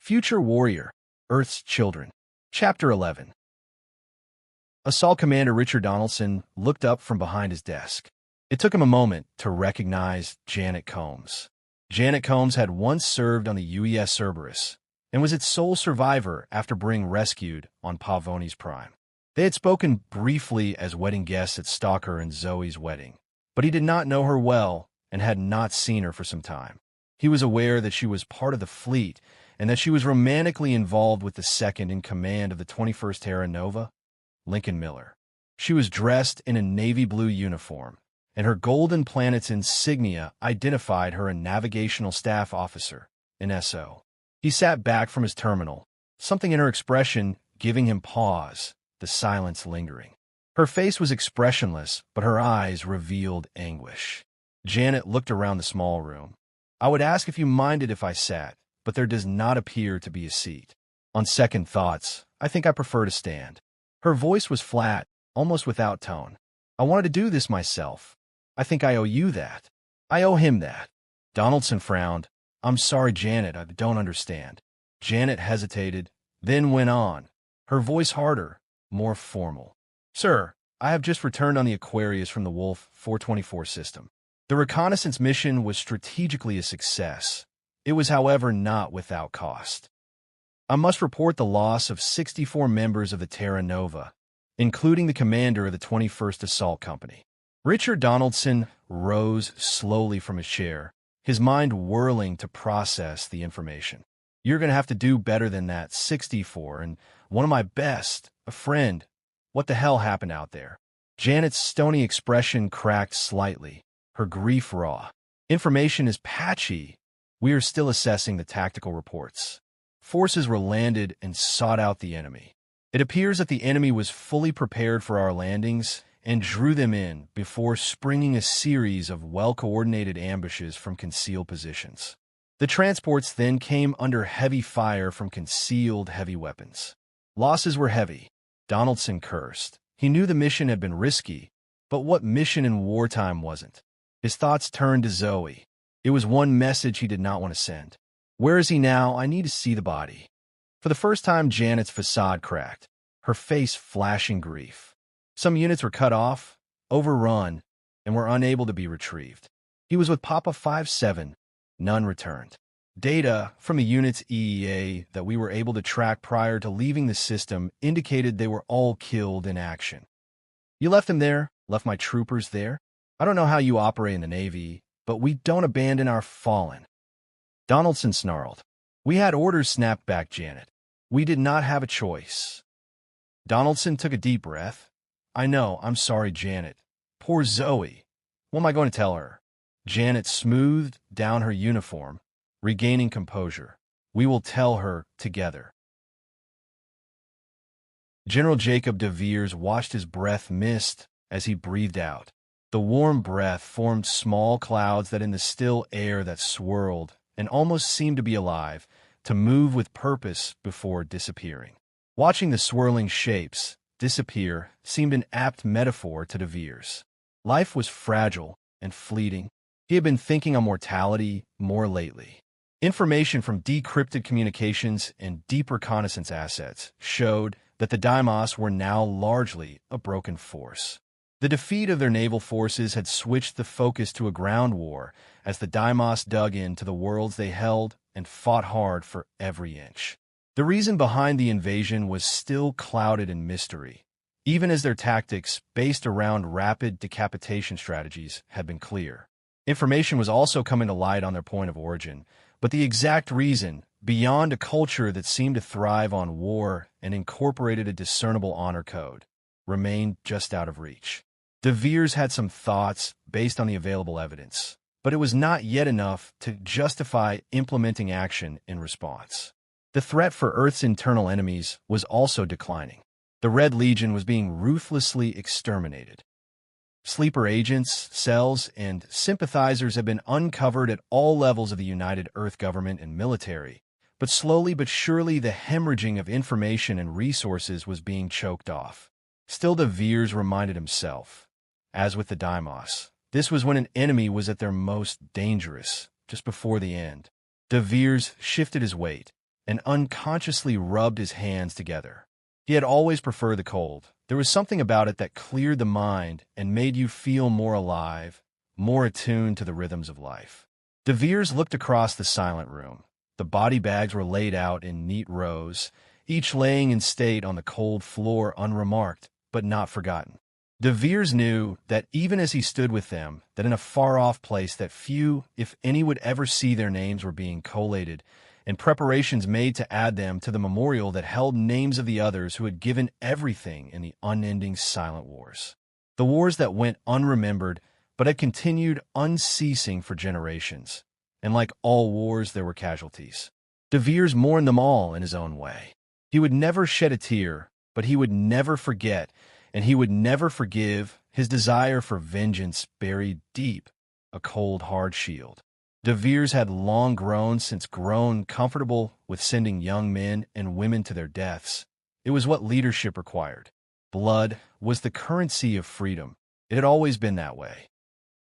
Future Warrior, Earth's Children. Chapter 11. Assault Commander Richard Donaldson looked up from behind his desk. It took him a moment to recognize Janet Combs. Janet Combs had once served on the UES Cerberus and was its sole survivor after being rescued on Pavonis Prime. They had spoken briefly as wedding guests at Stalker and Zoe's wedding, but he did not know her well and had not seen her for some time. He was aware that she was part of the fleet and that she was romantically involved with the second in command of the 21st Terra Nova, Lincoln Miller. She was dressed in a navy blue uniform, and her Golden Planet's insignia identified her a Navigational Staff Officer, an SO. He sat back from his terminal, something in her expression giving him pause, the silence lingering. Her face was expressionless, but her eyes revealed anguish. Janet looked around the small room. "I would ask if you minded if I sat, but there does not appear to be a seat. On second thoughts, I think I prefer to stand." Her voice was flat, almost without tone. "I wanted to do this myself. I think I owe you that. I owe him that." Donaldson frowned. "I'm sorry, Janet, I don't understand." Janet hesitated, then went on, her voice harder, more formal. "Sir, I have just returned on the Aquarius from the Wolf 424 system. The reconnaissance mission was strategically a success. It was, however, not without cost. I must report the loss of 64 members of the Terra Nova, including the commander of the 21st Assault Company." Richard Donaldson rose slowly from his chair, his mind whirling to process the information. "You're going to have to do better than that. 64, and one of my best, a friend. What the hell happened out there?" Janet's stony expression cracked slightly, her grief raw. "Information is patchy. We are still assessing the tactical reports. Forces were landed and sought out the enemy. It appears that the enemy was fully prepared for our landings and drew them in before springing a series of well-coordinated ambushes from concealed positions. The transports then came under heavy fire from concealed heavy weapons. Losses were heavy." Donaldson cursed. He knew the mission had been risky, but what mission in wartime wasn't? His thoughts turned to Zoe. It was one message he did not want to send. "Where is he now? I need to see the body." For the first time, Janet's facade cracked, her face flashing grief. Some units were cut off, overrun, and were unable to be retrieved. "He was with Papa 5-7. None returned. Data from the unit's EEA that we were able to track prior to leaving the system indicated they were all killed in action." "You left them there? Left my troopers there? I don't know how you operate in the Navy, but we don't abandon our fallen." Donaldson snarled. "We had orders," snapped back Janet. "We did not have a choice." Donaldson took a deep breath. "I know, I'm sorry, Janet. Poor Zoe. What am I going to tell her?" Janet smoothed down her uniform, regaining composure. "We will tell her together." General Jacob de Veers watched his breath mist as he breathed out. The warm breath formed small clouds that in the still air that swirled and almost seemed to be alive, to move with purpose before disappearing. Watching the swirling shapes disappear seemed an apt metaphor to de Veers. Life was fragile and fleeting. He had been thinking on mortality more lately. Information from decrypted communications and deep reconnaissance assets showed that the Deimos were now largely a broken force. The defeat of their naval forces had switched the focus to a ground war as the Deimos dug into the worlds they held and fought hard for every inch. The reason behind the invasion was still clouded in mystery, even as their tactics, based around rapid decapitation strategies, had been clear. Information was also coming to light on their point of origin, but the exact reason, beyond a culture that seemed to thrive on war and incorporated a discernible honor code, remained just out of reach. De Veers had some thoughts based on the available evidence, but it was not yet enough to justify implementing action in response. The threat for Earth's internal enemies was also declining. The Red Legion was being ruthlessly exterminated. Sleeper agents, cells, and sympathizers had been uncovered at all levels of the United Earth government and military, but slowly but surely the hemorrhaging of information and resources was being choked off. Still, de Veers reminded himself, as with the Deimos, this was when an enemy was at their most dangerous, just before the end. De Veers shifted his weight, and unconsciously rubbed his hands together. He had always preferred the cold. There was something about it that cleared the mind and made you feel more alive, more attuned to the rhythms of life. De Veers looked across the silent room. The body bags were laid out in neat rows, each laying in state on the cold floor unremarked, but not forgotten. De Veers knew that even as he stood with them, that in a far-off place that few, if any, would ever see, their names were being collated, and preparations made to add them to the memorial that held names of the others who had given everything in the unending silent wars. The wars that went unremembered, but had continued unceasing for generations. And like all wars, there were casualties. De Veers mourned them all in his own way. He would never shed a tear, but he would never forget, and he would never forgive, his desire for vengeance buried deep, a cold, hard shield. De Veers had long grown comfortable with sending young men and women to their deaths. It was what leadership required. Blood was the currency of freedom. It had always been that way.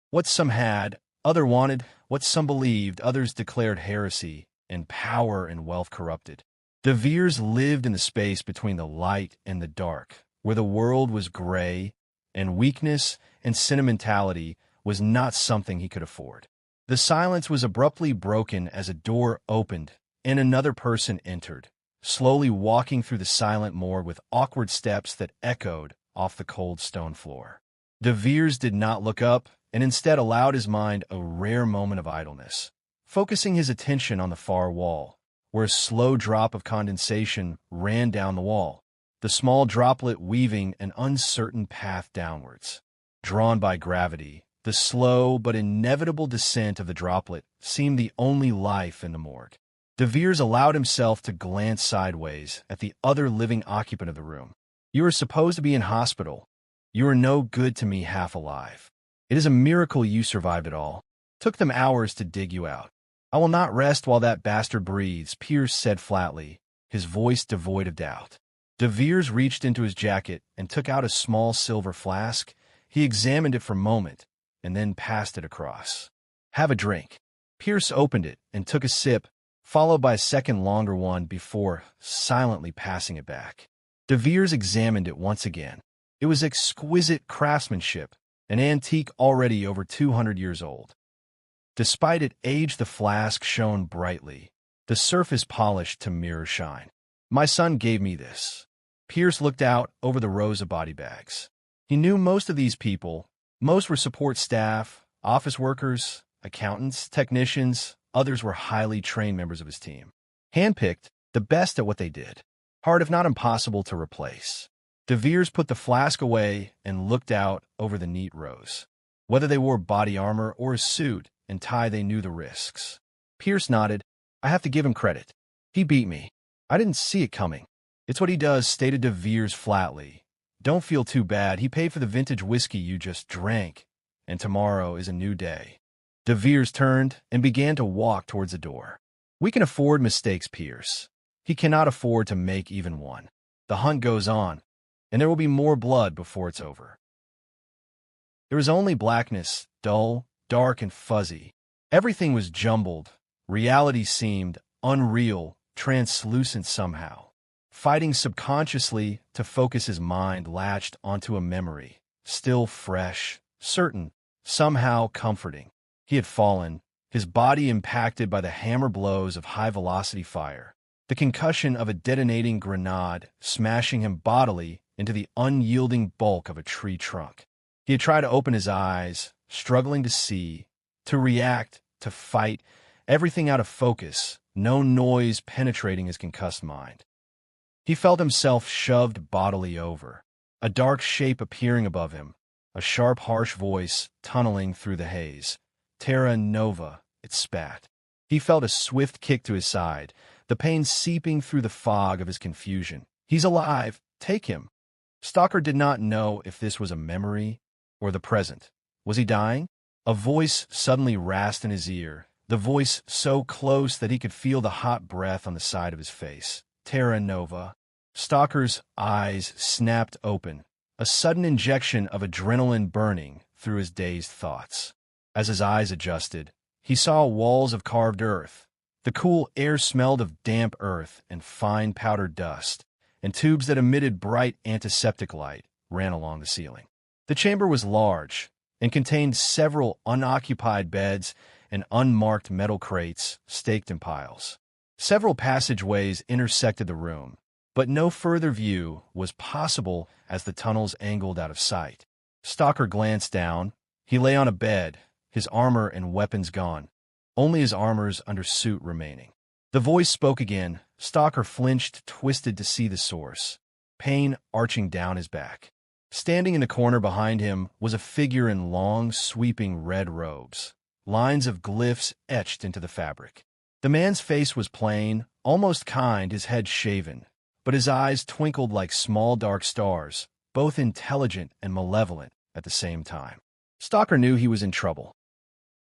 What some had, others wanted. What some believed, others declared heresy, and power and wealth corrupted. De Veers lived in the space between the light and the dark, where the world was gray, and weakness and sentimentality was not something he could afford. The silence was abruptly broken as a door opened and another person entered, slowly walking through the silent morgue with awkward steps that echoed off the cold stone floor. De Veers did not look up and instead allowed his mind a rare moment of idleness, focusing his attention on the far wall, where a slow drop of condensation ran down the wall, the small droplet weaving an uncertain path downwards. Drawn by gravity, the slow but inevitable descent of the droplet seemed the only life in the morgue. De Veers allowed himself to glance sideways at the other living occupant of the room. "You are supposed to be in hospital. You are no good to me half alive. It is a miracle you survived it all. Took them hours to dig you out. I will not rest while that bastard breathes," Pierce said flatly, his voice devoid of doubt. De Veers reached into his jacket and took out a small silver flask. He examined it for a moment, and then passed it across. "Have a drink." Pierce opened it and took a sip, followed by a second longer one before silently passing it back. De Veers examined it once again. It was exquisite craftsmanship, an antique already over 200 years old. Despite its age, the flask shone brightly, the surface polished to mirror shine. "My son gave me this." Pierce looked out over the rows of body bags. He knew most of these people. Most were support staff, office workers, accountants, technicians. Others were highly trained members of his team. Handpicked, the best at what they did. Hard if not impossible to replace. De Veers put the flask away and looked out over the neat rows. Whether they wore body armor or a suit and tie, they knew the risks. Pierce nodded. "I have to give him credit. He beat me. I didn't see it coming." "It's what he does," stated De Veers flatly. "Don't feel too bad. He paid for the vintage whiskey you just drank, and tomorrow is a new day." De Veers turned and began to walk towards the door. "We can afford mistakes, Pierce. He cannot afford to make even one. The hunt goes on, and there will be more blood before it's over." There was only blackness, dull, dark, and fuzzy. Everything was jumbled. Reality seemed unreal, translucent somehow. Fighting subconsciously to focus, his mind latched onto a memory, still fresh, certain, somehow comforting. He had fallen, his body impacted by the hammer blows of high-velocity fire, the concussion of a detonating grenade smashing him bodily into the unyielding bulk of a tree trunk. He had tried to open his eyes, struggling to see, to react, to fight, everything out of focus, no noise penetrating his concussed mind. He felt himself shoved bodily over, a dark shape appearing above him, a sharp, harsh voice tunneling through the haze. "Terra Nova," it spat. He felt a swift kick to his side, the pain seeping through the fog of his confusion. "He's alive! Take him!" Stalker did not know if this was a memory or the present. Was he dying? A voice suddenly rasped in his ear, the voice so close that he could feel the hot breath on the side of his face. "Terra Nova." Stalker's eyes snapped open, a sudden injection of adrenaline burning through his dazed thoughts. As his eyes adjusted, he saw walls of carved earth, The cool air smelled of damp earth and fine powdered dust, and tubes that emitted bright antiseptic light ran along the ceiling. The chamber was large and contained several unoccupied beds and unmarked metal crates staked in piles. Several passageways intersected the room, but no further view was possible as the tunnels angled out of sight. Stalker glanced down. He lay on a bed, his armor and weapons gone, only his armor's undersuit remaining. The voice spoke again. Stalker flinched, twisted to see the source, pain arching down his back. Standing in the corner behind him was a figure in long, sweeping red robes, lines of glyphs etched into the fabric. The man's face was plain, almost kind, his head shaven, but his eyes twinkled like small dark stars, both intelligent and malevolent at the same time. Stalker knew he was in trouble.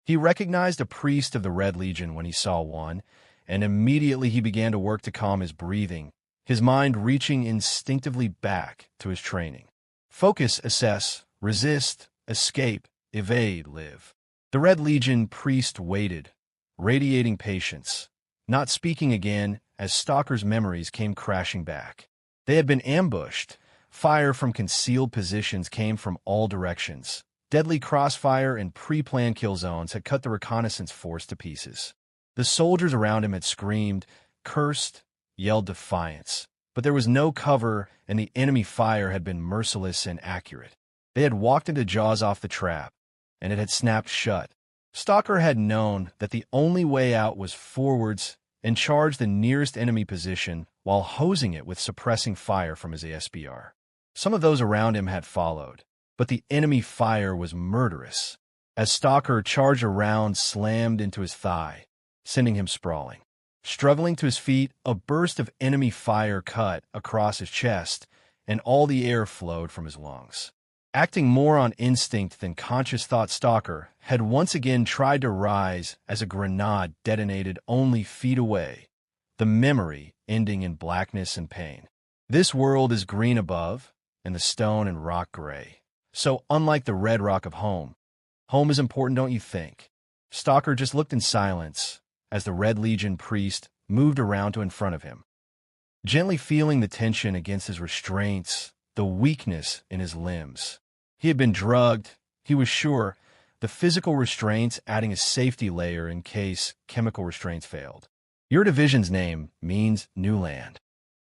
He recognized a priest of the Red Legion when he saw one, and immediately he began to work to calm his breathing, his mind reaching instinctively back to his training. Focus, assess, resist, escape, evade, live. The Red Legion priest waited, radiating patience, not speaking again as Stalker's memories came crashing back. They had been ambushed. Fire from concealed positions came from all directions. Deadly crossfire and pre-planned kill zones had cut the reconnaissance force to pieces. The soldiers around him had screamed, cursed, yelled defiance, but there was no cover and the enemy fire had been merciless and accurate. They had walked into jaws off the trap, and it had snapped shut. Stalker had known that the only way out was forwards and charge the nearest enemy position while hosing it with suppressing fire from his ASBR. Some of those around him had followed, but the enemy fire was murderous. As Stalker charged, a round slammed into his thigh, sending him sprawling. Struggling to his feet, a burst of enemy fire cut across his chest, and all the air flowed from his lungs. Acting more on instinct than conscious thought, Stalker had once again tried to rise as a grenade detonated only feet away, the memory ending in blackness and pain. This world is green above, and the stone and rock gray. So unlike the red rock of home, home is important, don't you think? Stalker just looked in silence as the Red Legion priest moved around to in front of him, gently feeling the tension against his restraints, the weakness in his limbs. He had been drugged, he was sure, the physical restraints adding a safety layer in case chemical restraints failed. Your division's name means new land.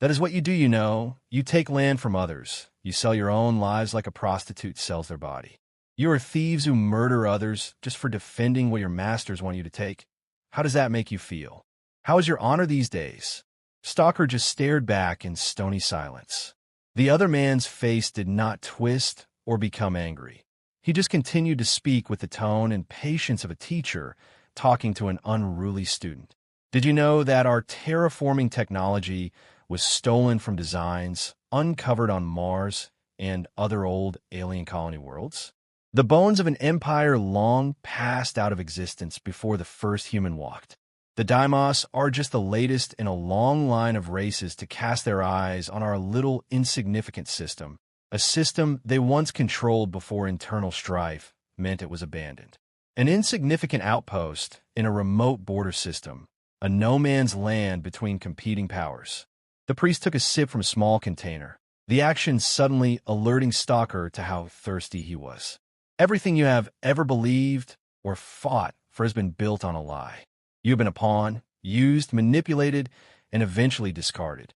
That is what you do, you know. You take land from others. You sell your own lives like a prostitute sells their body. You are thieves who murder others just for defending what your masters want you to take. How does that make you feel? How is your honor these days? Stalker just stared back in stony silence. The other man's face did not twist or become angry. He just continued to speak with the tone and patience of a teacher talking to an unruly student. Did you know that our terraforming technology was stolen from designs uncovered on Mars and other old alien colony worlds? The bones of an empire long passed out of existence before the first human walked. The Deimos are just the latest in a long line of races to cast their eyes on our little insignificant system, a system they once controlled before internal strife meant it was abandoned. An insignificant outpost in a remote border system, a no-man's land between competing powers. The priest took a sip from a small container, the action suddenly alerting Stalker to how thirsty he was. Everything you have ever believed or fought for has been built on a lie. You have been a pawn, used, manipulated, and eventually discarded.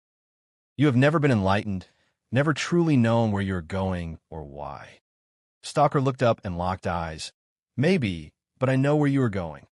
You have never been enlightened, never truly known where you are going or why. Stalker looked up and locked eyes. Maybe, but I know where you are going.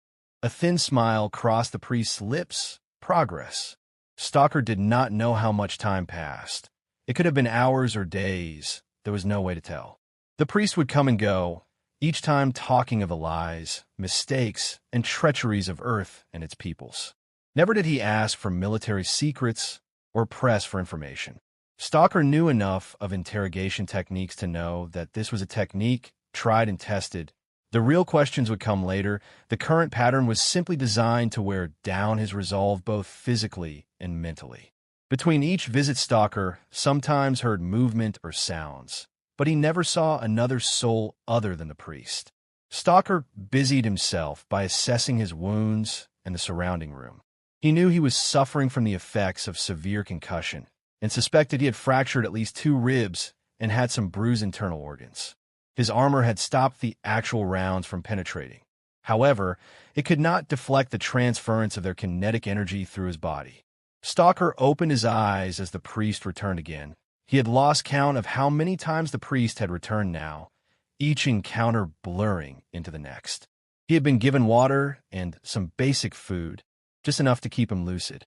A thin smile crossed the priest's lips. Progress. Stalker did not know how much time passed. It could have been hours or days. There was no way to tell. The priest would come and go, each time talking of the lies, mistakes, and treacheries of Earth and its peoples. Never did he ask for military secrets or press for information. Stalker knew enough of interrogation techniques to know that this was a technique tried and tested. The real questions would come later. The current pattern was simply designed to wear down his resolve both physically and mentally. Between each visit, Stalker sometimes heard movement or sounds, but he never saw another soul other than the priest. Stalker busied himself by assessing his wounds and the surrounding room. He knew he was suffering from the effects of severe concussion and suspected he had fractured at least 2 ribs and had some bruised internal organs. His armor had stopped the actual rounds from penetrating. However, it could not deflect the transference of their kinetic energy through his body. Stalker opened his eyes as the priest returned again. He had lost count of how many times the priest had returned now, each encounter blurring into the next. He had been given water and some basic food, just enough to keep him lucid.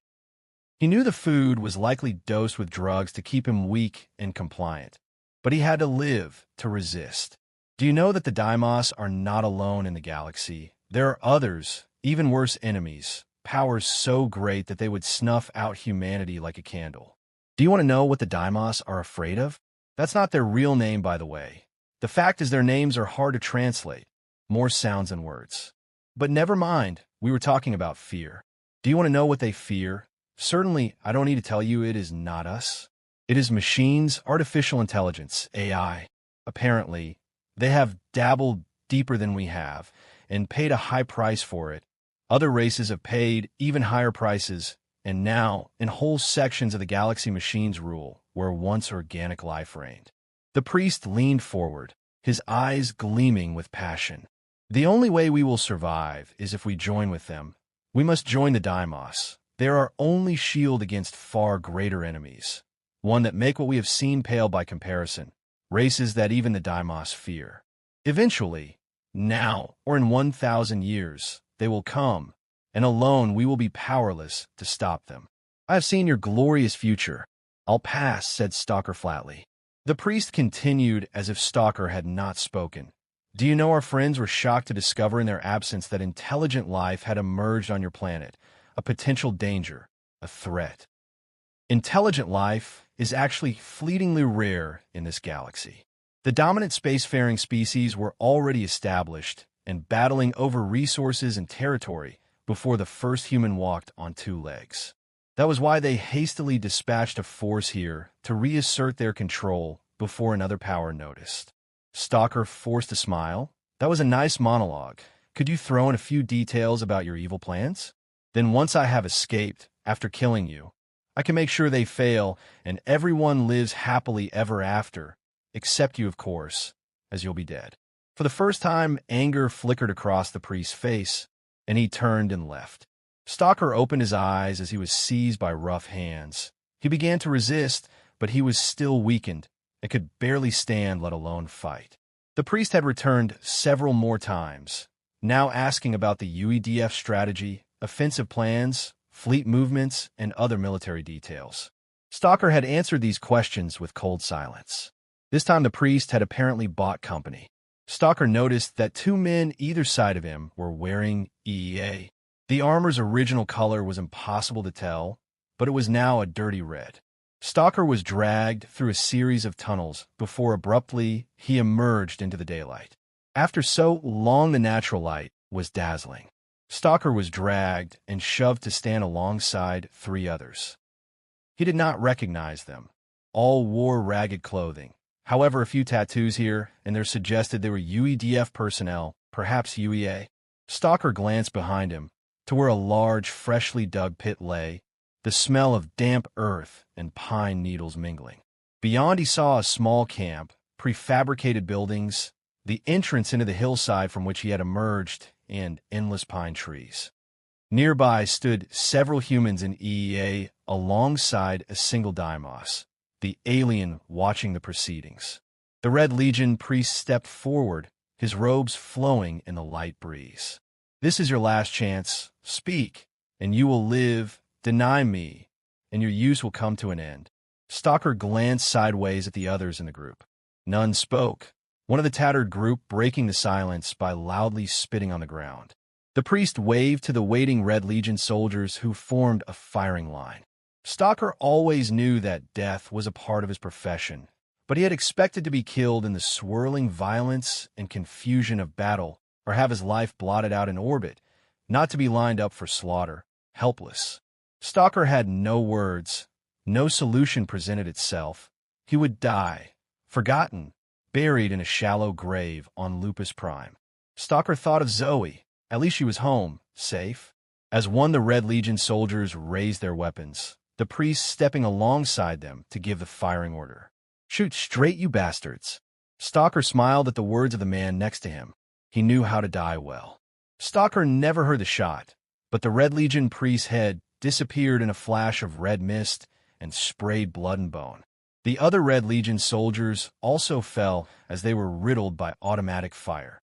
He knew the food was likely dosed with drugs to keep him weak and compliant, but he had to live to resist. Do you know that the Daimos are not alone in the galaxy? There are others, even worse enemies, powers so great that they would snuff out humanity like a candle. Do you want to know what the Daimos are afraid of? That's not their real name, by the way. The fact is their names are hard to translate, more sounds than words. But never mind, we were talking about fear. Do you want to know what they fear? Certainly, I don't need to tell you it is not us. It is machines, artificial intelligence, AI. Apparently, they have dabbled deeper than we have and paid a high price for it. Other races have paid even higher prices, and now, in whole sections of the galaxy, machines rule, where once organic life reigned. The priest leaned forward, his eyes gleaming with passion. The only way we will survive is if we join with them. We must join the Daimos. They are our only shield against far greater enemies, one that make what we have seen pale by comparison, races that even the Daimos fear. Eventually, now or in 1,000 years, they will come, and alone we will be powerless to stop them. I have seen your glorious future. I'll pass, said Stalker flatly. The priest continued as if Stalker had not spoken. Do you know our friends were shocked to discover in their absence that intelligent life had emerged on your planet, a potential danger, a threat. Intelligent life is actually fleetingly rare in this galaxy. The dominant spacefaring species were already established and battling over resources and territory before the first human walked on 2 legs. That was why they hastily dispatched a force here to reassert their control before another power noticed. Stalker forced a smile. That was a nice monologue. Could you throw in a few details about your evil plans? Then once I have escaped, after killing you, I can make sure they fail and everyone lives happily ever after, except you, of course, as you'll be dead. For the first time, anger flickered across the priest's face, and he turned and left. Stalker opened his eyes as he was seized by rough hands. He began to resist, but he was still weakened and could barely stand, let alone fight. The priest had returned several more times, now asking about the UEDF strategy, offensive plans, fleet movements, and other military details. Stalker had answered these questions with cold silence. This time the priest had apparently bought company. Stalker noticed that 2 men either side of him were wearing EEA. The armor's original color was impossible to tell, but it was now a dirty red. Stalker was dragged through a series of tunnels before abruptly he emerged into the daylight. After so long, the natural light was dazzling. Stalker was dragged and shoved to stand alongside 3 others. He did not recognize them. All wore ragged clothing. However, a few tattoos here and there suggested they were UEDF personnel, perhaps UEA. Stalker glanced behind him to where a large, freshly dug pit lay, the smell of damp earth and pine needles mingling. Beyond, he saw a small camp, prefabricated buildings, the entrance into the hillside from which he had emerged, and endless pine trees. Nearby stood several humans in EEA alongside a single Daimos, the alien watching the proceedings. The Red Legion priest stepped forward, his robes flowing in the light breeze. This is your last chance. Speak, and you will live. Deny me, and your use will come to an end. Stalker glanced sideways at the others in the group. None spoke, one of the tattered group breaking the silence by loudly spitting on the ground. The priest waved to the waiting Red Legion soldiers who formed a firing line. Stalker always knew that death was a part of his profession, but he had expected to be killed in the swirling violence and confusion of battle, or have his life blotted out in orbit, not to be lined up for slaughter, helpless. Stalker had no words. No solution presented itself. He would die, forgotten, buried in a shallow grave on Lupus Prime. Stalker thought of Zoe. At least she was home, safe. As one, the Red Legion soldiers raised their weapons, the priest stepping alongside them to give the firing order. "Shoot straight, you bastards." Stalker smiled at the words of the man next to him. He knew how to die well. Stalker never heard the shot, but the Red Legion priest's head disappeared in a flash of red mist and sprayed blood and bone. The other Red Legion soldiers also fell as they were riddled by automatic fire.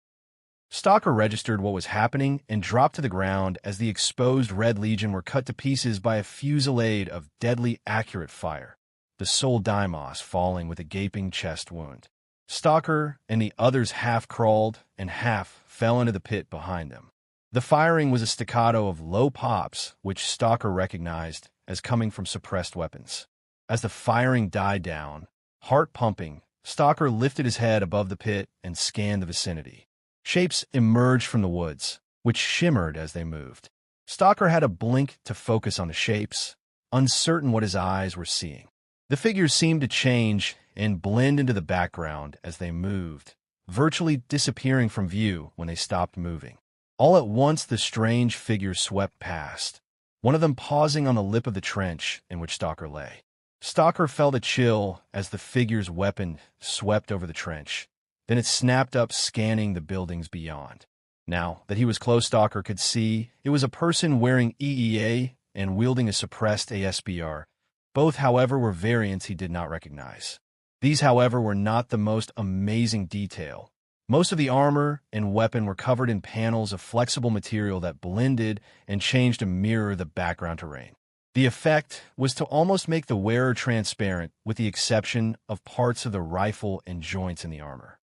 Stalker registered what was happening and dropped to the ground as the exposed Red Legion were cut to pieces by a fusillade of deadly accurate fire, the sole Deimos falling with a gaping chest wound. Stalker and the others half crawled and half fell into the pit behind them. The firing was a staccato of low pops, which Stalker recognized as coming from suppressed weapons. As the firing died down, heart pumping, Stalker lifted his head above the pit and scanned the vicinity. Shapes emerged from the woods, which shimmered as they moved. Stalker had a blink to focus on the shapes, uncertain what his eyes were seeing. The figures seemed to change and blend into the background as they moved, virtually disappearing from view when they stopped moving. All at once, the strange figures swept past, one of them pausing on the lip of the trench in which Stalker lay. Stalker felt a chill as the figure's weapon swept over the trench. Then it snapped up, scanning the buildings beyond. Now that he was close, Stalker could see it was a person wearing EEA and wielding a suppressed ASBR. Both, however, were variants he did not recognize. These, however, were not the most amazing detail. Most of the armor and weapon were covered in panels of flexible material that blended and changed to mirror the background terrain. The effect was to almost make the wearer transparent, with the exception of parts of the rifle and joints in the armor.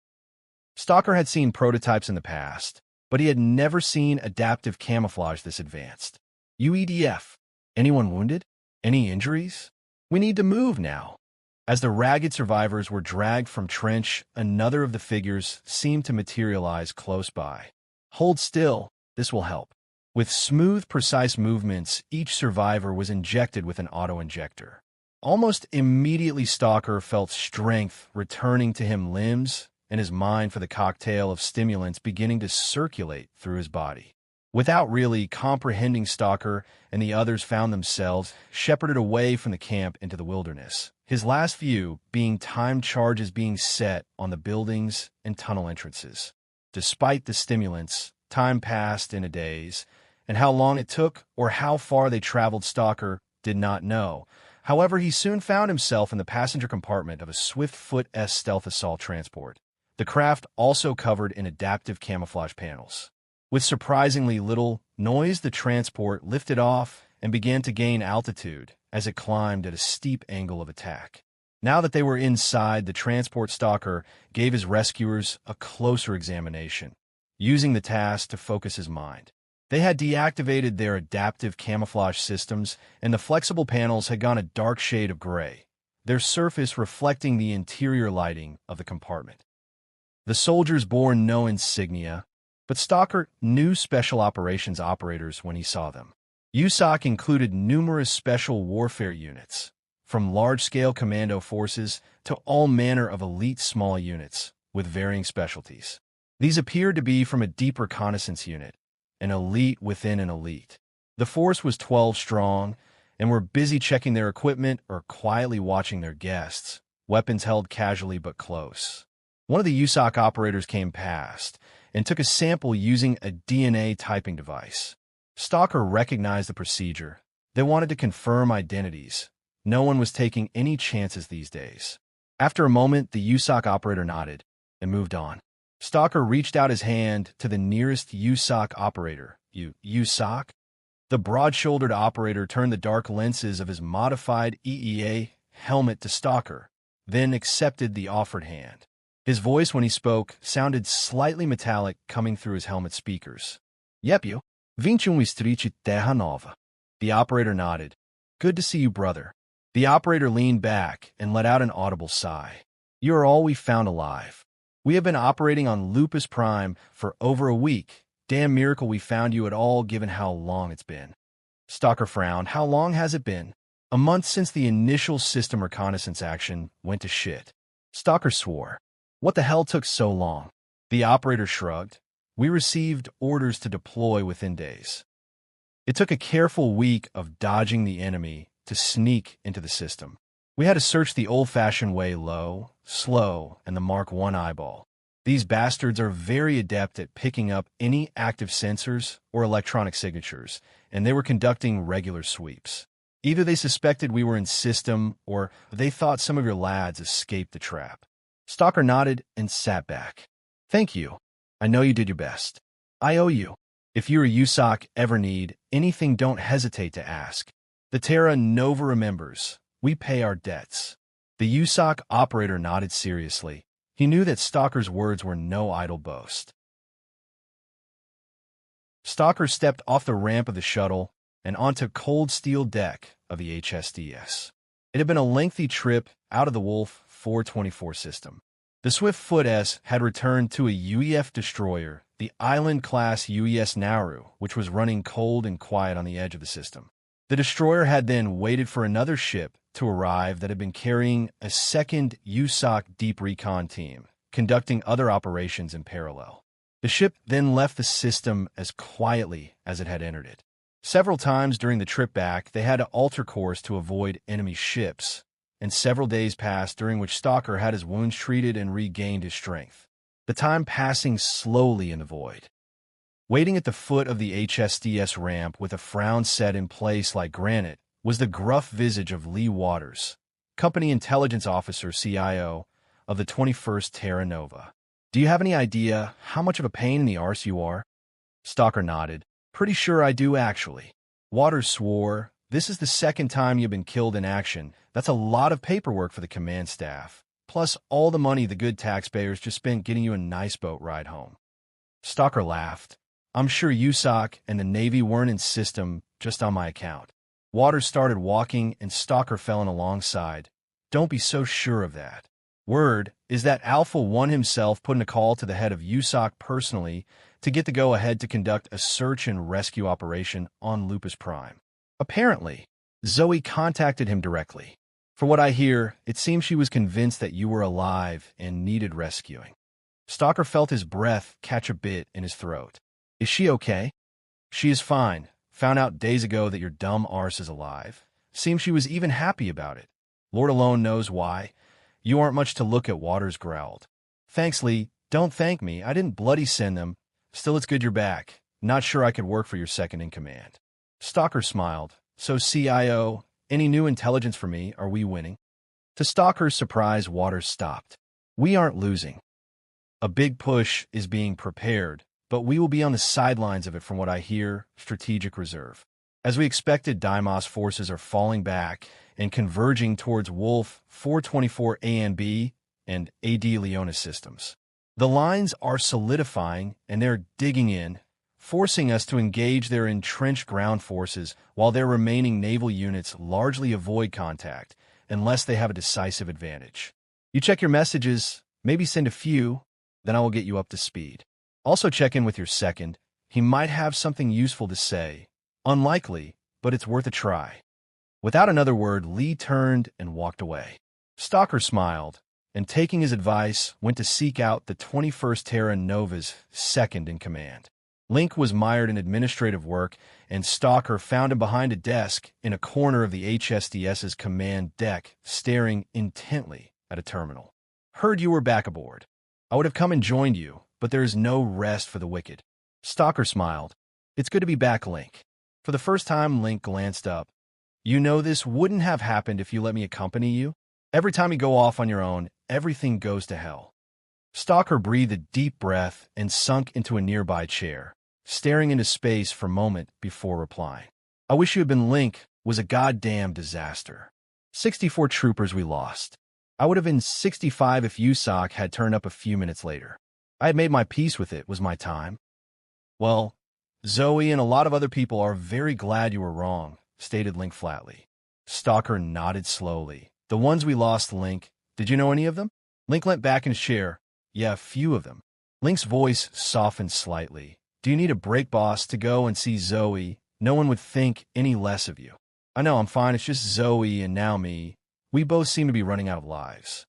Stalker had seen prototypes in the past, but he had never seen adaptive camouflage this advanced. UEDF. Anyone wounded? Any injuries? We need to move now. As the ragged survivors were dragged from trench, another of the figures seemed to materialize close by. Hold still, this will help. With smooth, precise movements, each survivor was injected with an auto-injector. Almost immediately, Stalker felt strength returning to him, limbs and his mind for the cocktail of stimulants beginning to circulate through his body. Without really comprehending, Stalker and the others found themselves shepherded away from the camp into the wilderness, his last view being timed charges being set on the buildings and tunnel entrances. Despite the stimulants, time passed in a daze, and how long it took or how far they traveled, Stalker did not know. However, he soon found himself in the passenger compartment of a Swiftfoot S stealth assault transport. The craft also covered in adaptive camouflage panels. With surprisingly little noise, the transport lifted off and began to gain altitude as it climbed at a steep angle of attack. Now that they were inside, the transport, Stalker gave his rescuers a closer examination, using the task to focus his mind. They had deactivated their adaptive camouflage systems, and the flexible panels had gone a dark shade of gray, their surface reflecting the interior lighting of the compartment. The soldiers bore no insignia, but Stalker knew special operations operators when he saw them. USOC included numerous special warfare units, from large-scale commando forces to all manner of elite small units with varying specialties. These appeared to be from a deep reconnaissance unit, an elite within an elite. The force was 12 strong and were busy checking their equipment or quietly watching their guests, weapons held casually but close. One of the USOC operators came past and took a sample using a DNA typing device. Stalker recognized the procedure. They wanted to confirm identities. No one was taking any chances these days. After a moment, the USOC operator nodded and moved on. Stalker reached out his hand to the nearest USOC operator. USOC? The broad-shouldered operator turned the dark lenses of his modified EEA helmet to Stalker, then accepted the offered hand. His voice, when he spoke, sounded slightly metallic coming through his helmet speakers. Yep, you. Vinci Wistrici Terra Nova. The operator nodded. Good to see you, brother. The operator leaned back and let out an audible sigh. You are all we found alive. We have been operating on Lupus Prime for over a week. Damn miracle we found you at all, given how long it's been. Stalker frowned. How long has it been? A month since the initial system reconnaissance action went to shit. Stalker swore. What the hell took so long? The operator shrugged. We received orders to deploy within days. It took a careful week of dodging the enemy to sneak into the system. We had to search the old-fashioned way, low, slow, and the Mark I eyeball. These bastards are very adept at picking up any active sensors or electronic signatures, and they were conducting regular sweeps. Either they suspected we were in system, or they thought some of your lads escaped the trap. Stalker nodded and sat back. Thank you. I know you did your best. I owe you. If you or USOC ever need anything, don't hesitate to ask. The Terra Nova remembers. We pay our debts. The USOC operator nodded seriously. He knew that Stalker's words were no idle boast. Stalker stepped off the ramp of the shuttle and onto cold steel deck of the HSDS. It had been a lengthy trip out of the Wolf 424 system. The Swift-Foot S had returned to a UEF destroyer, the island-class UES Nauru, which was running cold and quiet on the edge of the system. The destroyer had then waited for another ship to arrive that had been carrying a second USOC deep recon team, conducting other operations in parallel. The ship then left the system as quietly as it had entered it. Several times during the trip back, they had to alter course to avoid enemy ships, and several days passed during which Stalker had his wounds treated and regained his strength, the time passing slowly in the void. Waiting at the foot of the HSDS ramp with a frown set in place like granite was the gruff visage of Lee Waters, Company Intelligence Officer CIO of the 21st Terra Nova. Do you have any idea how much of a pain in the arse you are? Stalker nodded. Pretty sure I do, actually. Waters swore. This is the second time you've been killed in action. That's a lot of paperwork for the command staff, plus all the money the good taxpayers just spent getting you a nice boat ride home. Stalker laughed. I'm sure USOC and the Navy weren't in system just on my account. Waters started walking and Stalker fell in alongside. Don't be so sure of that. Word is that Alpha 1 himself put in a call to the head of USOC personally to get the go-ahead to conduct a search and rescue operation on Lupus Prime. Apparently, Zoe contacted him directly. For what I hear, it seems she was convinced that you were alive and needed rescuing. Stalker felt his breath catch a bit in his throat. Is she okay? She is fine. Found out days ago that your dumb arse is alive. Seems she was even happy about it. Lord alone knows why. You aren't much to look at, Waters growled. Thanks, Lee. Don't thank me. I didn't bloody send them. Still, it's good you're back. Not sure I could work for your second in command. Stalker smiled. So, CIO, any new intelligence for me? Are we winning? To Stalker's surprise, Waters stopped. We aren't losing. A big push is being prepared, but we will be on the sidelines of it from what I hear, strategic reserve. As we expected, Deimos forces are falling back and converging towards Wolf 424 A and B and AD Leona systems. The lines are solidifying and they're digging in, forcing us to engage their entrenched ground forces while their remaining naval units largely avoid contact unless they have a decisive advantage. You check your messages, maybe send a few, then I will get you up to speed. Also check in with your second. He might have something useful to say. Unlikely, but it's worth a try. Without another word, Lee turned and walked away. Stalker smiled, and taking his advice, went to seek out the 21st Terra Nova's second in command. Link was mired in administrative work, and Stalker found him behind a desk in a corner of the HSDS's command deck, staring intently at a terminal. Heard you were back aboard. I would have come and joined you, but there is no rest for the wicked. Stalker smiled. It's good to be back, Link. For the first time, Link glanced up. You know this wouldn't have happened if you let me accompany you. Every time you go off on your own, everything goes to hell. Stalker breathed a deep breath and sunk into a nearby chair, staring into space for a moment before replying. I wish you had been. Link was a goddamn disaster. 64 troopers we lost. I would have been 65 if USOC had turned up a few minutes later. I had made my peace with it, was my time. Well, Zoe and a lot of other people are very glad you were wrong, stated Link flatly. Stalker nodded slowly. The ones we lost, Link. Did you know any of them? Link leant back in his chair. Yeah, a few of them. Link's voice softened slightly. Do you need a break, boss, to go and see Zoe? No one would think any less of you. I know, I'm fine. It's just Zoe and now me. We both seem to be running out of lives.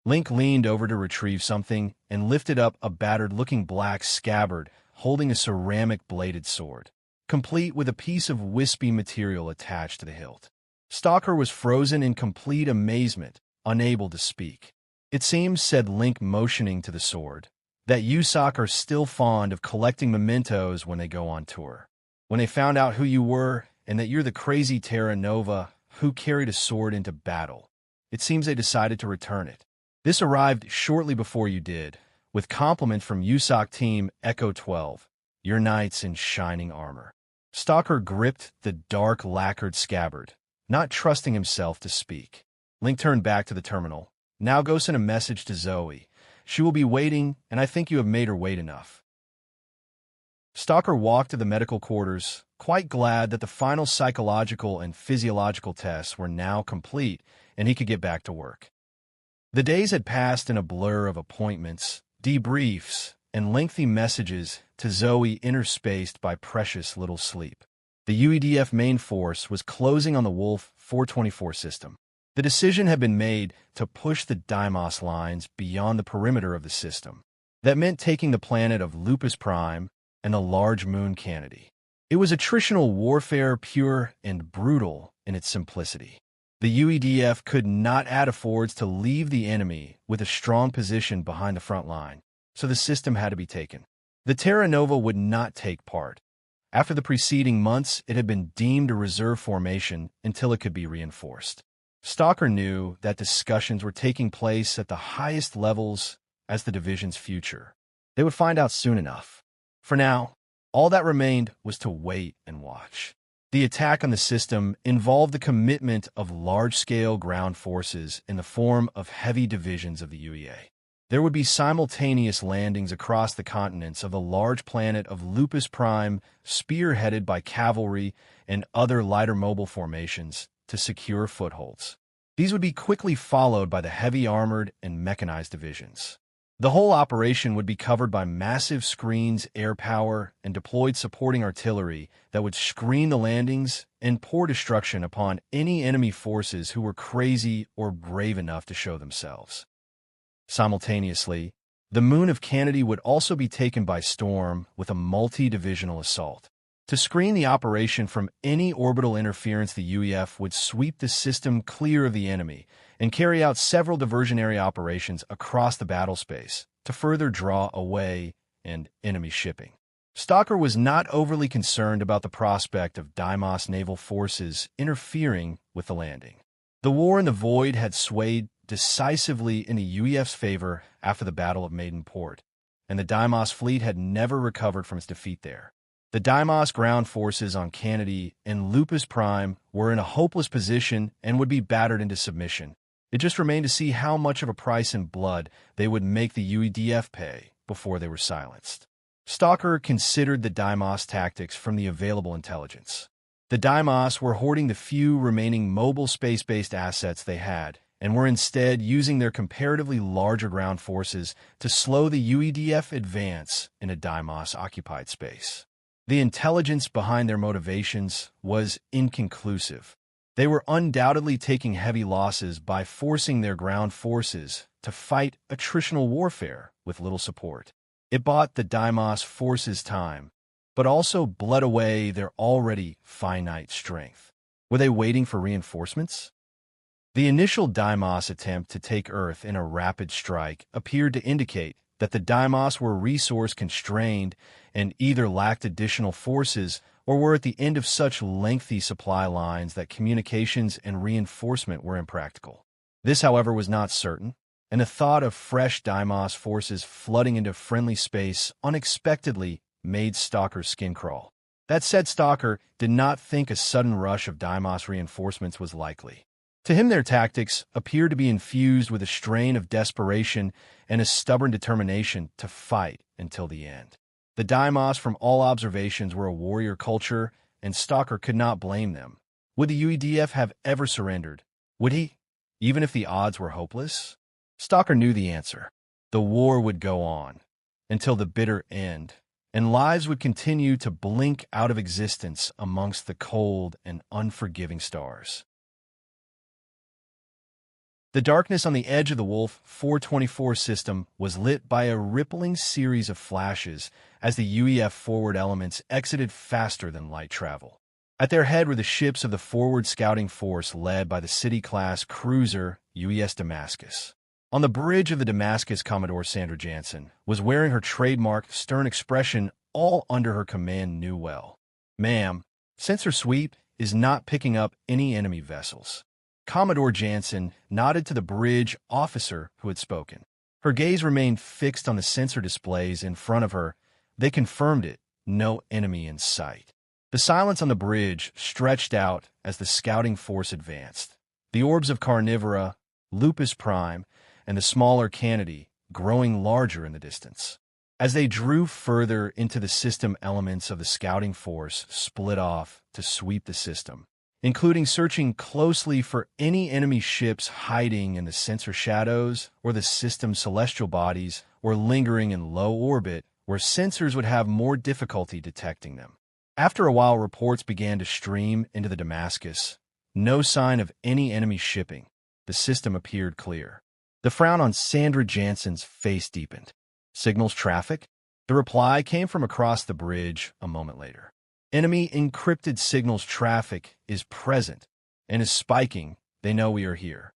Link leaned over to retrieve something and lifted up a battered-looking black scabbard holding a ceramic-bladed sword. complete with a piece of wispy material attached to the hilt. Stalker was frozen in complete amazement, unable to speak. "It seems," said Link, motioning to the sword, "that USOC are still fond of collecting mementos when they go on tour. When they found out who you were, and that you're the crazy Terra Nova who carried a sword into battle, it seems they decided to return it. This arrived shortly before you did, with compliment from USOC Team Echo 12, your knights in shining armor." Stalker gripped the dark lacquered scabbard, not trusting himself to speak. Link turned back to the terminal. "Now go send a message to Zoe. She will be waiting, and I think you have made her wait enough." Stalker walked to the medical quarters, quite glad that the final psychological and physiological tests were now complete and he could get back to work. The days had passed in a blur of appointments, debriefs, and lengthy messages to Zoe interspaced by precious little sleep. The UEDF main force was closing on the Wolf 424 system. The decision had been made to push the Deimos lines beyond the perimeter of the system. That meant taking the planet of Lupus Prime and the large moon Canady. It was attritional warfare, pure and brutal in its simplicity. The UEDF could not afford to leave the enemy with a strong position behind the front line, so the system had to be taken. The Terra Nova would not take part. After the preceding months, it had been deemed a reserve formation until it could be reinforced. Stalker knew that discussions were taking place at the highest levels as the division's future. They would find out soon enough. For now, all that remained was to wait and watch. The attack on the system involved the commitment of large-scale ground forces in the form of heavy divisions of the UEA. There would be simultaneous landings across the continents of the large planet of Lupus Prime, spearheaded by cavalry and other lighter mobile formations to secure footholds. These would be quickly followed by the heavy armored and mechanized divisions. The whole operation would be covered by massive screens, air power, and deployed supporting artillery that would screen the landings and pour destruction upon any enemy forces who were crazy or brave enough to show themselves. Simultaneously, the moon of Canady would also be taken by storm with a multi-divisional assault. To screen the operation from any orbital interference, the UEF would sweep the system clear of the enemy and carry out several diversionary operations across the battle space to further draw away and enemy shipping. Stalker was not overly concerned about the prospect of Deimos naval forces interfering with the landing. The war in the Void had swayed decisively in the UEF's favor after the Battle of Maiden Port, and the Deimos fleet had never recovered from its defeat there. The Deimos ground forces on Canady and Lupus Prime were in a hopeless position and would be battered into submission. It just remained to see how much of a price in blood they would make the UEDF pay before they were silenced. Stalker considered the Deimos tactics from the available intelligence. The Deimos were hoarding the few remaining mobile space-based assets they had, and were instead using their comparatively larger ground forces to slow the UEDF advance in a Deimos-occupied space. The intelligence behind their motivations was inconclusive. They were undoubtedly taking heavy losses by forcing their ground forces to fight attritional warfare with little support. It bought the Deimos forces time, but also bled away their already finite strength. Were they waiting for reinforcements? The initial Deimos attempt to take Earth in a rapid strike appeared to indicate that the Deimos were resource-constrained and either lacked additional forces or were at the end of such lengthy supply lines that communications and reinforcement were impractical. This, however, was not certain, and the thought of fresh Deimos forces flooding into friendly space unexpectedly made Stalker's skin crawl. That said, Stalker did not think a sudden rush of Deimos reinforcements was likely. To him, their tactics appeared to be infused with a strain of desperation and a stubborn determination to fight until the end. The Deimos, from all observations, were a warrior culture, and Stalker could not blame them. Would the UEDF have ever surrendered? Would he? Even if the odds were hopeless? Stalker knew the answer. The war would go on until the bitter end, and lives would continue to blink out of existence amongst the cold and unforgiving stars. The darkness on the edge of the Wolf 424 system was lit by a rippling series of flashes as the UEF forward elements exited faster than light travel. At their head were the ships of the forward scouting force led by the City-class cruiser UES Damascus. On the bridge of the Damascus, Commodore Sandra Jansen was wearing her trademark stern expression all under her command knew well. "Ma'am, sensor sweep is not picking up any enemy vessels." Commodore Jansen nodded to the bridge officer who had spoken. Her gaze remained fixed on the sensor displays in front of her. They confirmed it, no enemy in sight. The silence on the bridge stretched out as the scouting force advanced. The orbs of Carnivora, Lupus Prime, and the smaller Canady growing larger in the distance. As they drew further into the system, elements of the scouting force split off to sweep the system, including searching closely for any enemy ships hiding in the sensor shadows or the system's celestial bodies or lingering in low orbit where sensors would have more difficulty detecting them. After a while, reports began to stream into the Damascus. No sign of any enemy shipping. The system appeared clear. The frown on Sandra Jansen's face deepened. "Signals traffic?" The reply came from across the bridge a moment later. "Enemy encrypted signals traffic is present and is spiking. They know we are here.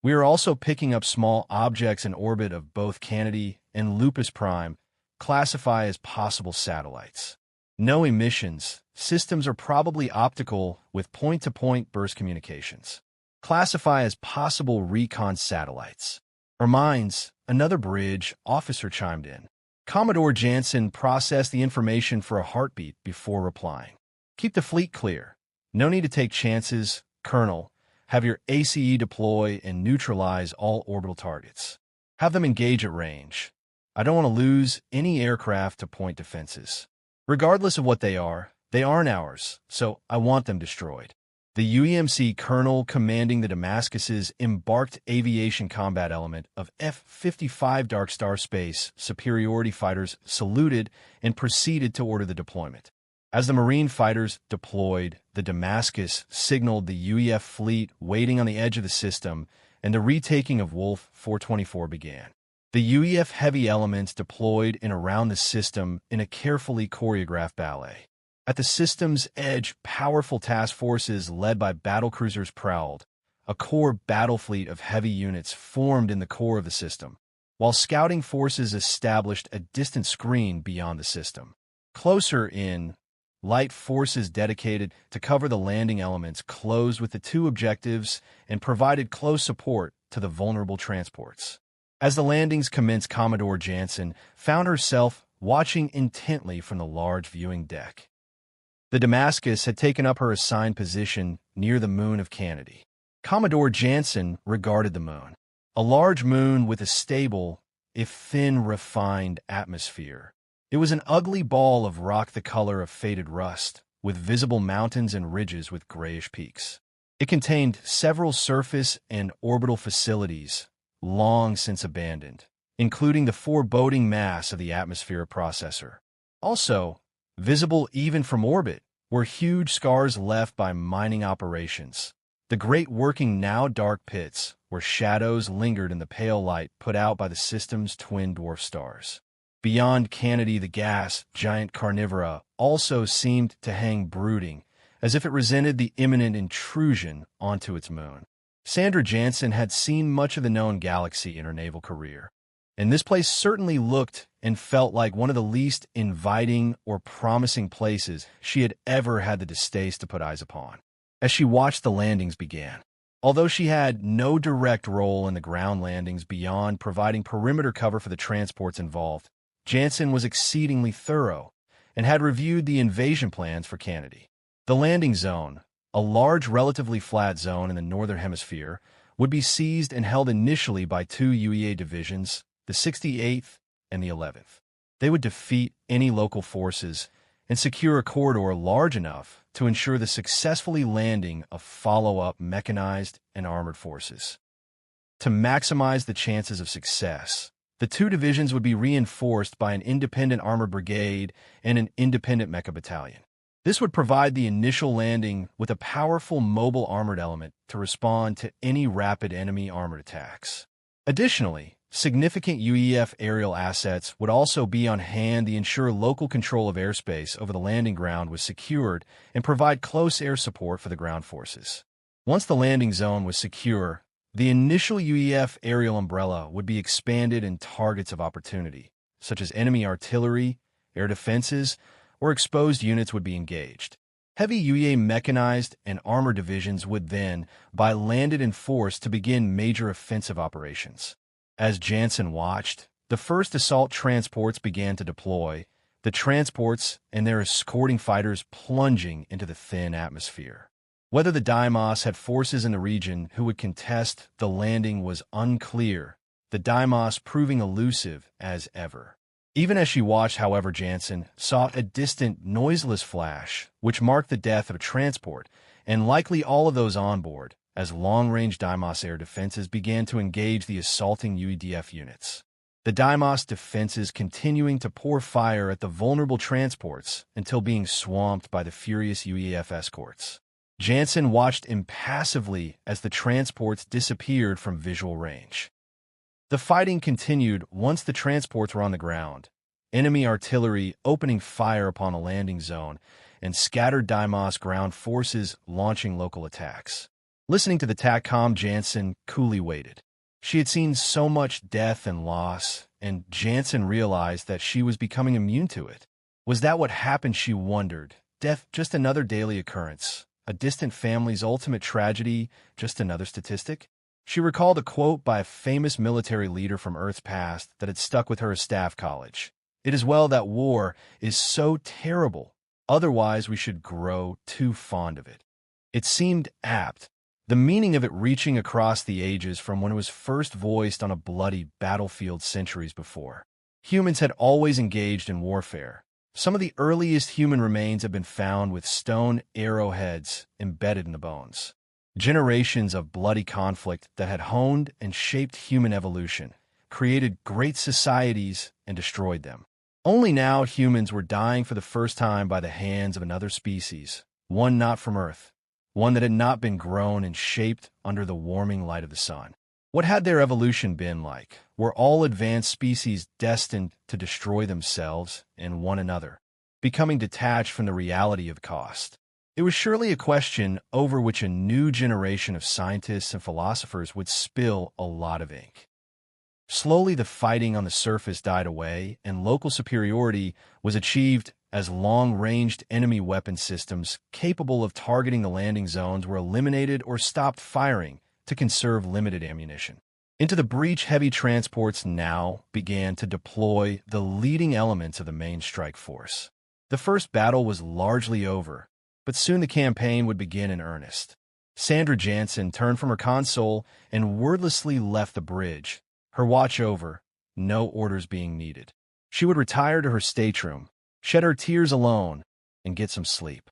We are also picking up small objects in orbit of both Canady and Lupus Prime, classify as possible satellites. No emissions. Systems are probably optical with point-to-point burst communications. Classify as possible recon satellites." "Or mines," another bridge officer chimed in. Commodore Jansen processed the information for a heartbeat before replying. "Keep the fleet clear. No need to take chances, Colonel. Have your ACE deploy and neutralize all orbital targets. Have them engage at range. I don't want to lose any aircraft to point defenses. Regardless of what they aren't ours, so I want them destroyed." The UEMC colonel commanding the Damascus's embarked aviation combat element of F-55 Dark Star Space superiority fighters saluted and proceeded to order the deployment. As the Marine fighters deployed, the Damascus signaled the UEF fleet waiting on the edge of the system, and the retaking of Wolf 424 began. The UEF heavy elements deployed in around the system in a carefully choreographed ballet. At the system's edge, powerful task forces led by battlecruisers prowled. A core battle fleet of heavy units formed in the core of the system, while scouting forces established a distant screen beyond the system. Closer in, light forces dedicated to cover the landing elements closed with the two objectives and provided close support to the vulnerable transports. As the landings commenced, Commodore Jansen found herself watching intently from the large viewing deck. The Damascus had taken up her assigned position near the moon of Canady. Commodore Jansen regarded the moon, a large moon with a stable, if thin, refined atmosphere. It was an ugly ball of rock the color of faded rust, with visible mountains and ridges with grayish peaks. It contained several surface and orbital facilities, long since abandoned, including the foreboding mass of the atmosphere processor. Also, visible even from orbit were huge scars left by mining operations. The great working now dark pits where shadows lingered in the pale light put out by the system's twin dwarf stars. Beyond Canady, the gas giant Carnivora also seemed to hang brooding, as if it resented the imminent intrusion onto its moon. Sandra Jansen had seen much of the known galaxy in her naval career, and this place certainly looked and felt like one of the least inviting or promising places she had ever had the distaste to put eyes upon. As she watched the landings began, although she had no direct role in the ground landings beyond providing perimeter cover for the transports involved, Jansen was exceedingly thorough and had reviewed the invasion plans for Canady. The landing zone, a large relatively flat zone in the northern hemisphere, would be seized and held initially by two UEA divisions, the 68th and the 11th. They would defeat any local forces and secure a corridor large enough to ensure the successfully landing of follow-up mechanized and armored forces. To maximize the chances of success, the two divisions would be reinforced by an independent armored brigade and an independent mecha battalion. This would provide the initial landing with a powerful mobile armored element to respond to any rapid enemy armored attacks. Additionally, significant UEF aerial assets would also be on hand to ensure local control of airspace over the landing ground was secured and provide close air support for the ground forces. Once the landing zone was secure, the initial UEF aerial umbrella would be expanded in targets of opportunity, such as enemy artillery, air defenses, or exposed units would be engaged. Heavy UEA mechanized and armored divisions would then be landed in force to begin major offensive operations. As Jansen watched, the first assault transports began to deploy, the transports and their escorting fighters plunging into the thin atmosphere. Whether the Deimos had forces in the region who would contest the landing was unclear, the Deimos proving elusive as ever. Even as she watched, however, Jansen saw a distant, noiseless flash, which marked the death of a transport, and likely all of those on board, as long-range Deimos air defenses began to engage the assaulting UEDF units. The Deimos defenses continuing to pour fire at the vulnerable transports until being swamped by the furious UEF escorts. Jansen watched impassively as the transports disappeared from visual range. The fighting continued once the transports were on the ground, enemy artillery opening fire upon a landing zone, and scattered Deimos ground forces launching local attacks. Listening to the TACCOM, Jansen coolly waited. She had seen so much death and loss, and Jansen realized that she was becoming immune to it. Was that what happened, she wondered? Death just another daily occurrence? A distant family's ultimate tragedy, just another statistic? She recalled a quote by a famous military leader from Earth's past that had stuck with her as staff college. It is well that war is so terrible, otherwise we should grow too fond of it. It seemed apt, the meaning of it reaching across the ages from when it was first voiced on a bloody battlefield centuries before. Humans had always engaged in warfare. Some of the earliest human remains have been found with stone arrowheads embedded in the bones. Generations of bloody conflict that had honed and shaped human evolution, created great societies, and destroyed them. Only now humans were dying for the first time by the hands of another species, one not from Earth, one that had not been grown and shaped under the warming light of the sun. What had their evolution been like? Were all advanced species destined to destroy themselves and one another, becoming detached from the reality of cost? It was surely a question over which a new generation of scientists and philosophers would spill a lot of ink. Slowly, the fighting on the surface died away, and local superiority was achieved as long-ranged enemy weapon systems capable of targeting the landing zones were eliminated or stopped firing to conserve limited ammunition. Into the breach, heavy transports now began to deploy the leading elements of the main strike force. The first battle was largely over, but soon the campaign would begin in earnest. Sandra Jansen turned from her console and wordlessly left the bridge, her watch over, no orders being needed. She would retire to her stateroom, shed her tears alone, and get some sleep.